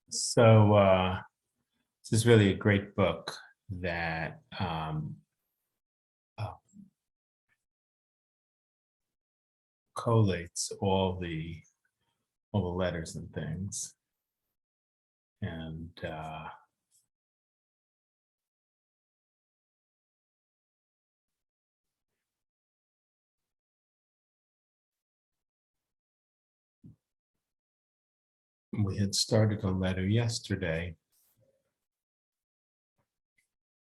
So this is really a great book that collates all the letters and things, and we had started a letter yesterday,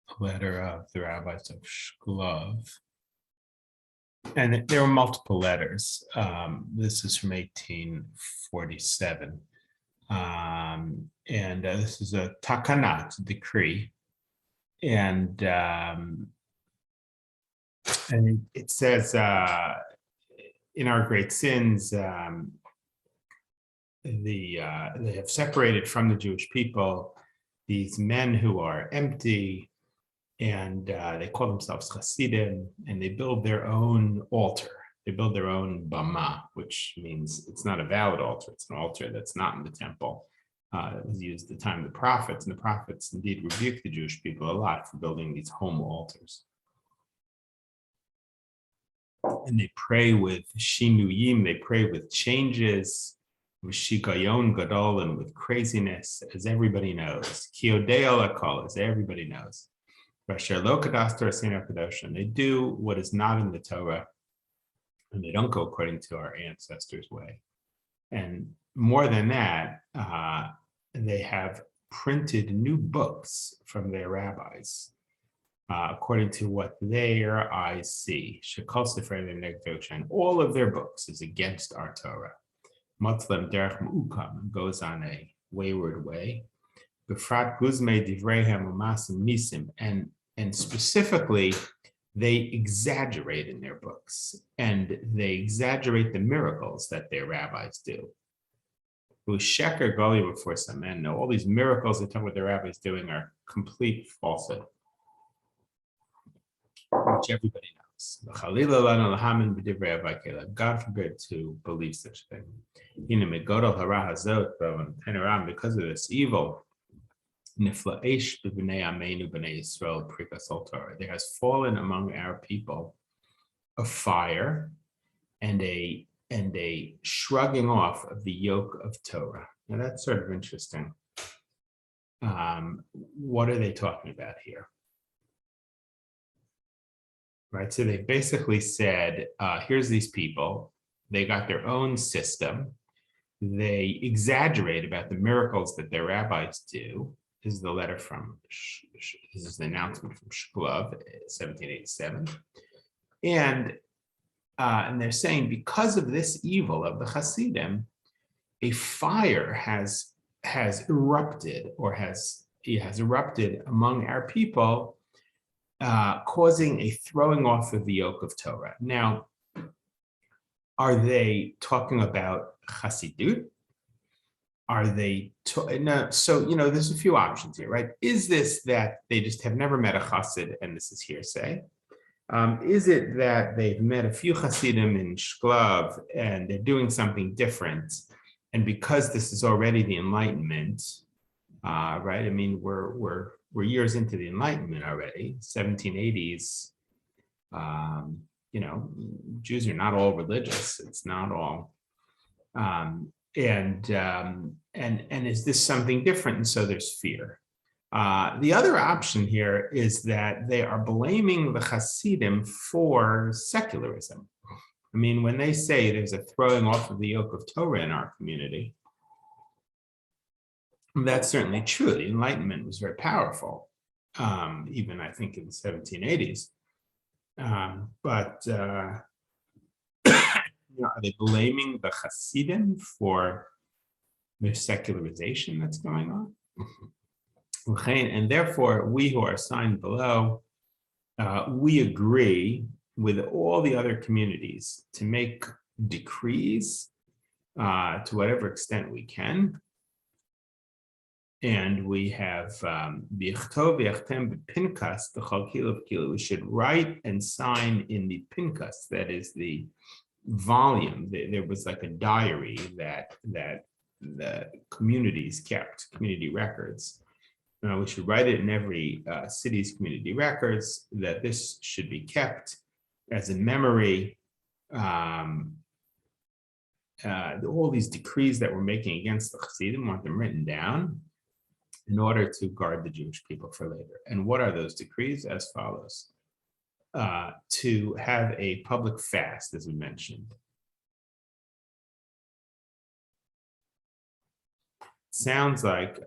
a letter of the rabbis of Shklov. And there were multiple letters. This is from 1847. And this is a takanat, decree. And it says, in our great sins, they have separated from the Jewish people these men who are empty, and they call themselves Chasidim, and they build their own altar. They build their own bama, which means it's not a valid altar. It's an altar that's not in the temple. It was used at the time of the prophets, and the prophets indeed rebuked the Jewish people a lot for building these home altars. And they pray with shinuyim, they pray with changes, with shikayon gadol, and with craziness, as everybody knows. Kiyodei alakol, as everybody knows. And they do what is not in the Torah, and they don't go according to our ancestors' way. And more than that, they have printed new books from their rabbis, according to what their eyes see. And all of their books is against our Torah. Matzlem derech mu'ukam, goes on a wayward way. Befrat guzme divrehem umasim nisim, and specifically, they exaggerate in their books, and they exaggerate the miracles that their rabbis do. Who sheker goli before some men. No, all these miracles that tell what their rabbis doing are complete falsehood, which everybody knows. God forbid to believe such a thing. Because of this evil, there has fallen among our people a fire and a shrugging off of the yoke of Torah. Now that's sort of interesting. What are they talking about here? Right, so they basically said, here's these people, they got their own system, they exaggerate about the miracles that their rabbis do. This is the letter from, this is the announcement from Shklov, 1787. And they're saying, because of this evil of the Chasidim, a fire has erupted, or has erupted among our people, causing a throwing off of the yoke of Torah. Now, are they talking about Chassidut? Are they, no, so, there's a few options here, right? Is this that they just have never met a Chassid and this is hearsay? Is it that they've met a few Chasidim in Shklov and they're doing something different? And because this is already the Enlightenment, right? I mean, we're years into the Enlightenment already, 1780s. Jews are not all religious. It's not all. And is this something different? And so there's fear. The other option here is that they are blaming the Hasidim for secularism. I mean, when they say there's a throwing off of the yoke of Torah in our community, that's certainly true. The Enlightenment was very powerful, even I think in the 1780s. Are they blaming the Hasidim for the secularization that's going on? And therefore, we who are assigned below, we agree with all the other communities to make decrees to whatever extent we can. And we have we should write and sign in the pinkas, that is the volume. There was like a diary that the communities kept, community records. We should write it in every city's community records that this should be kept as a memory. All these decrees that we're making against the Chasidim, want them written down in order to guard the Jewish people for later. And what are those decrees? As follows. To have a public fast, as we mentioned. Sounds like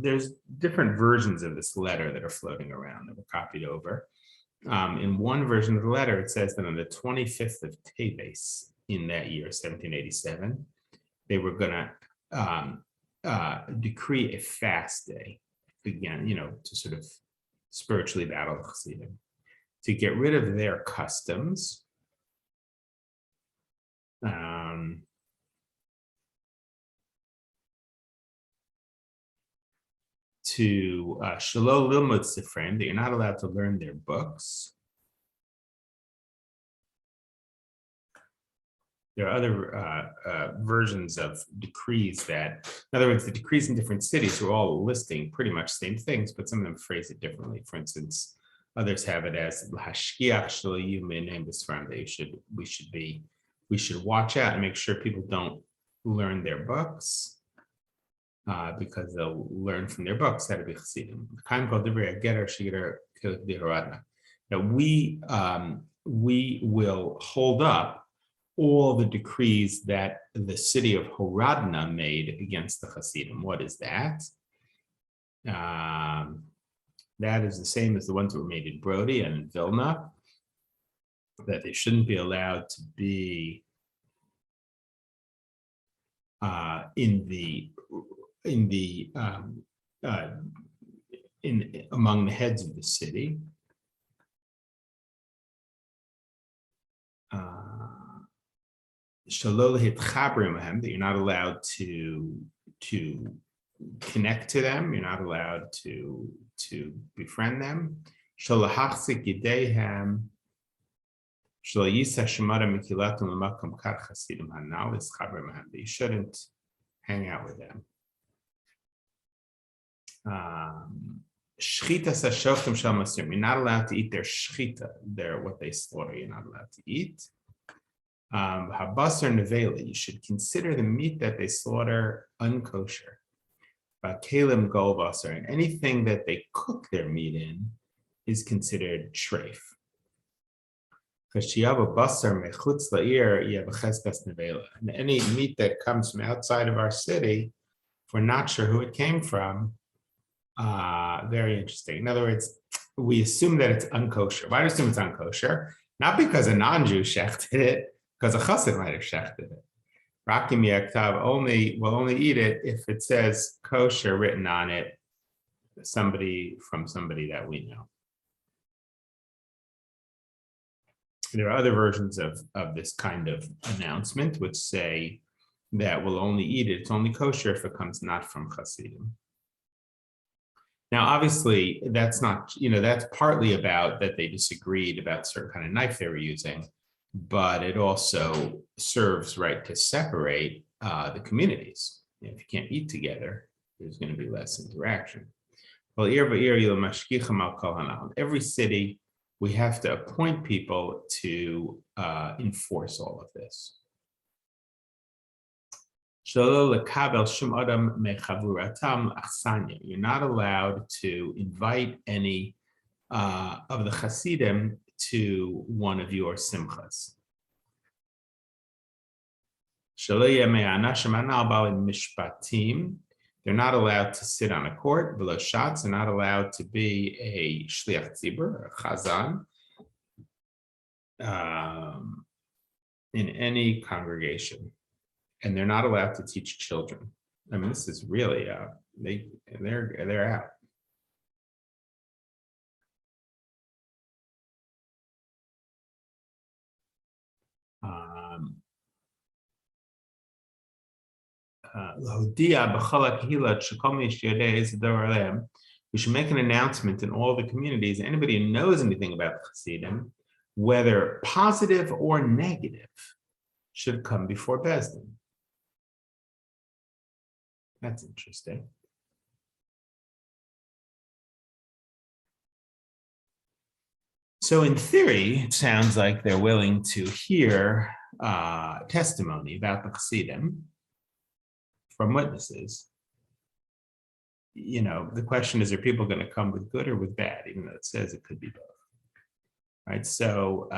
there's different versions of this letter that are floating around that were copied over. In one version of the letter, it says that on the 25th of Teves in that year, 1787, they were going to decree a fast day, again, to sort of spiritually battle the Chasidim, to get rid of their customs. To Shalol Lilmud Sifrim, that you're not allowed to learn their books. There are other versions of decrees that, in other words, the decrees in different cities are all listing pretty much the same things, but some of them phrase it differently. For instance, others have it as Hashkiach Shaloyim that we should watch out and make sure people don't learn their books. Because they'll learn from their books how to be Chasidim. Now we will hold up all the decrees that the city of Horadna made against the Chasidim. What is that? That is the same as the ones that were made in Brody and in Vilna, that they shouldn't be allowed to be among the heads of the city. That you're not allowed to connect to them, you're not allowed to befriend them. That you shouldn't hang out with them. You're not allowed to eat their shchita, what they slaughter, you're not allowed to eat. Habasar nevela, you should consider the meat that they slaughter unkosher. Kalim golbasar, and anything that they cook their meat in is considered treif. And any meat that comes from outside of our city, if we're not sure who it came from, very interesting. In other words, we assume that it's unkosher. Why do we assume it's unkosher? Not because a non-Jew shechted it, because a chassid might have shechted it. Rakim Yaktav will only eat it if it says kosher written on it, somebody that we know. There are other versions of this kind of announcement which say that we'll only eat it. It's only kosher if it comes not from Chasidim. Now, obviously, that's not, that's partly about that they disagreed about certain kind of knife they were using, but it also serves, right, to separate the communities. If you can't eat together, there's going to be less interaction. Well, every city, we have to appoint people to enforce all of this. You're not allowed to invite any of the Chasidim to one of your simchas. They're not allowed to sit on a court. They're not allowed to be a shliach tzibur, a chazan, in any congregation. And they're not allowed to teach children. I mean, this is really they're out. We should make an announcement in all the communities. Anybody who knows anything about Chasidim, whether positive or negative, should come before Bezdin. That's interesting. So in theory, it sounds like they're willing to hear testimony about the Chasidim from witnesses. You know, the question is, are people going to come with good or with bad, even though it says it could be both? Right. So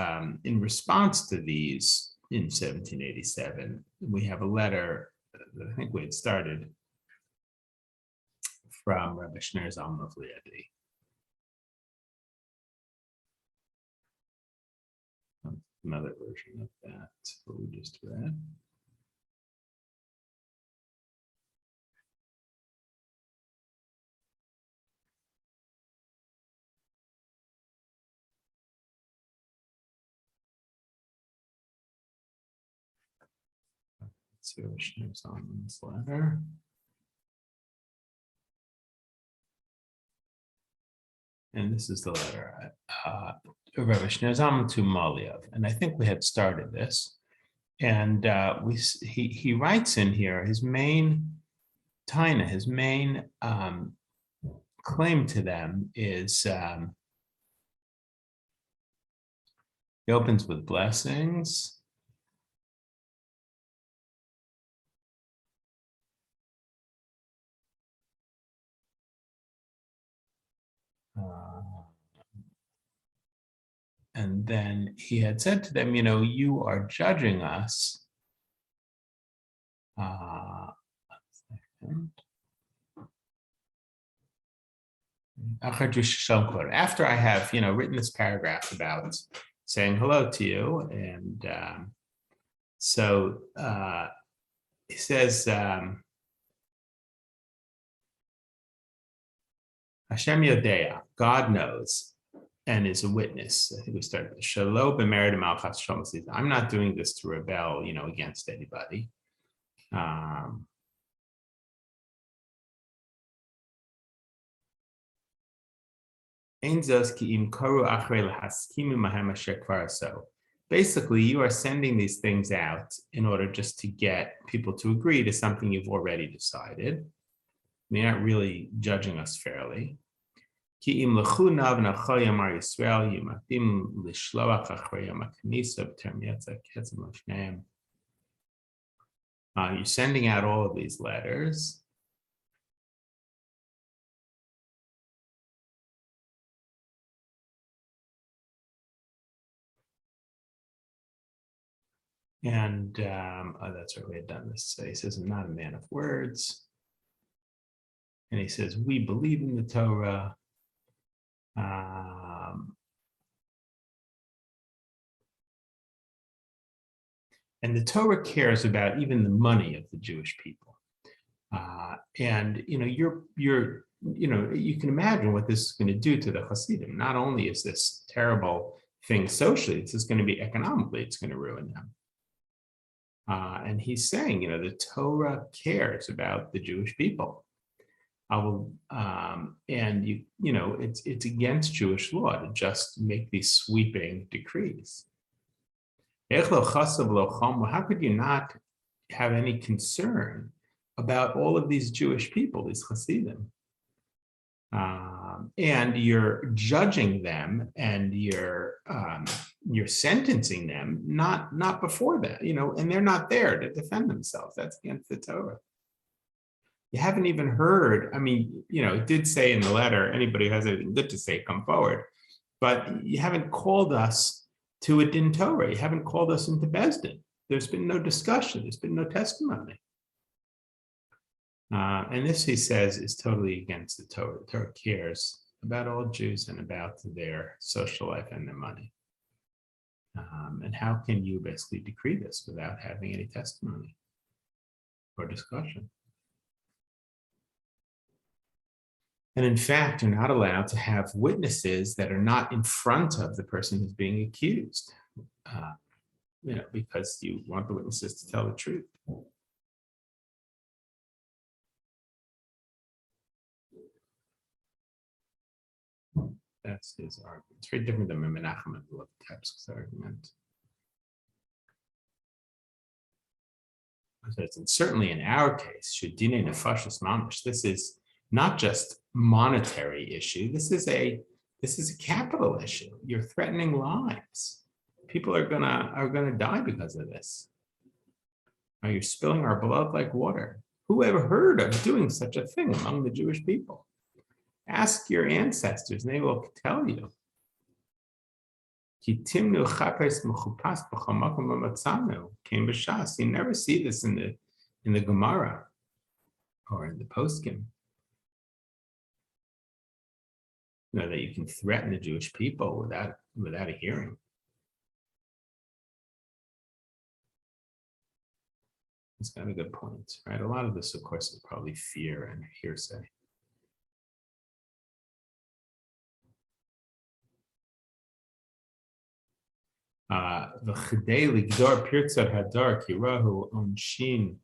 in response to these in 1787, we have a letter that I think we had started from Rabbi Shneur Zalman of Liadi. Another version of that, what we just read. Let's see what Shneur Zalman's letter. And this is the letter Rabbi Shneur Zalman to Maliev. And I think we had started this. And he writes in here his main taina, his main claim to them is he opens with blessings. And then he had said to them, you know, you are judging us. After I have, you know, written this paragraph about saying hello to you, and so he says, Hashem Yodea, God knows and is a witness. I think we started with Shalom b'merid malchas shalom. I'm not doing this to rebel, you know, against anybody. So basically, you are sending these things out in order just to get people to agree to something you've already decided. You're not really judging us fairly. You're sending out all of these letters. And oh, that's right, we had done this. So he says, I'm not a man of words. And he says, we believe in the Torah. And the Torah cares about even the money of the Jewish people. And you know, you know, you can imagine what this is going to do to the Chasidim. Not only is this terrible thing socially, this is going to be economically, it's going to ruin them. And he's saying, you know, the Torah cares about the Jewish people. And you know, it's against Jewish law to just make these sweeping decrees. How could you not have any concern about all of these Jewish people, these Chasidim? And you're judging them and you're sentencing them not before that, you know, and they're not there to defend themselves. That's against the Torah. You haven't even heard, I mean, you know, it did say in the letter, anybody who has anything good to say, come forward. But you haven't called us to a din Torah. You haven't called us into Beis Din. There's been no discussion. There's been no testimony. And this, he says, is totally against the Torah. The Torah cares about all Jews and about their social life and their money. And how can you basically decree this without having any testimony or discussion? And in fact, you're not allowed to have witnesses that are not in front of the person who's being accused, you know, because you want the witnesses to tell the truth. That's his argument. It's very different than Menachem and Levitebsk's argument. And certainly in our case, shudine nefashos mamish, this is not just monetary issue. This is a capital issue. You're threatening lives. People are gonna die because of this. Now you're spilling our blood like water. Who ever heard of doing such a thing among the Jewish people? Ask your ancestors, and they will tell you. You never see this in the Gemara or in the poskim. That you can threaten the Jewish people without a hearing. It's got a good point, right? A lot of this, of course, is probably fear and hearsay. V'chidei ligdor pirtzat hadar kirahu onshin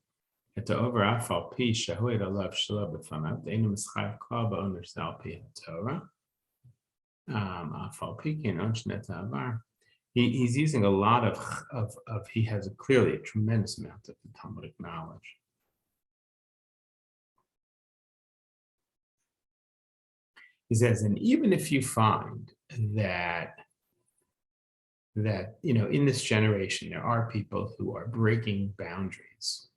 et over afal pi shahuid alav shelo b'fanav deinu mischayev kol ba'oner sal pi haTorah afal pi kin onshnet avar. He's using a lot of he has clearly a tremendous amount of Talmudic knowledge. He says, and even if you find that in this generation there are people who are breaking boundaries,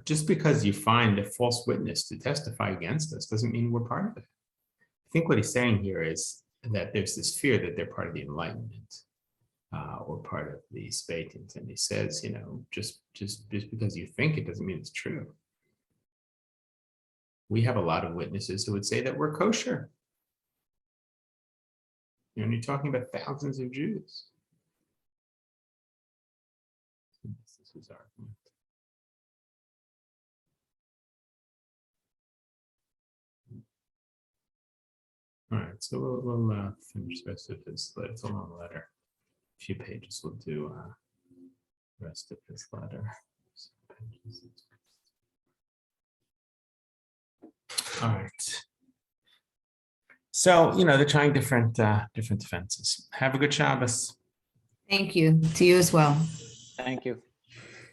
just because you find a false witness to testify against us doesn't mean we're part of it. I think what he's saying here is that there's this fear that they're part of the Enlightenment or part of the Spartans, and he says, just because you think it doesn't mean it's true. We have a lot of witnesses who would say that we're kosher. And you're talking about thousands of Jews. This is his argument. All right, so we'll finish the rest of this. It's a long letter. A few pages. We'll do the rest of this letter. All right. So, they're trying different defenses. Have a good Shabbos. Thank you. To you as well. Thank you.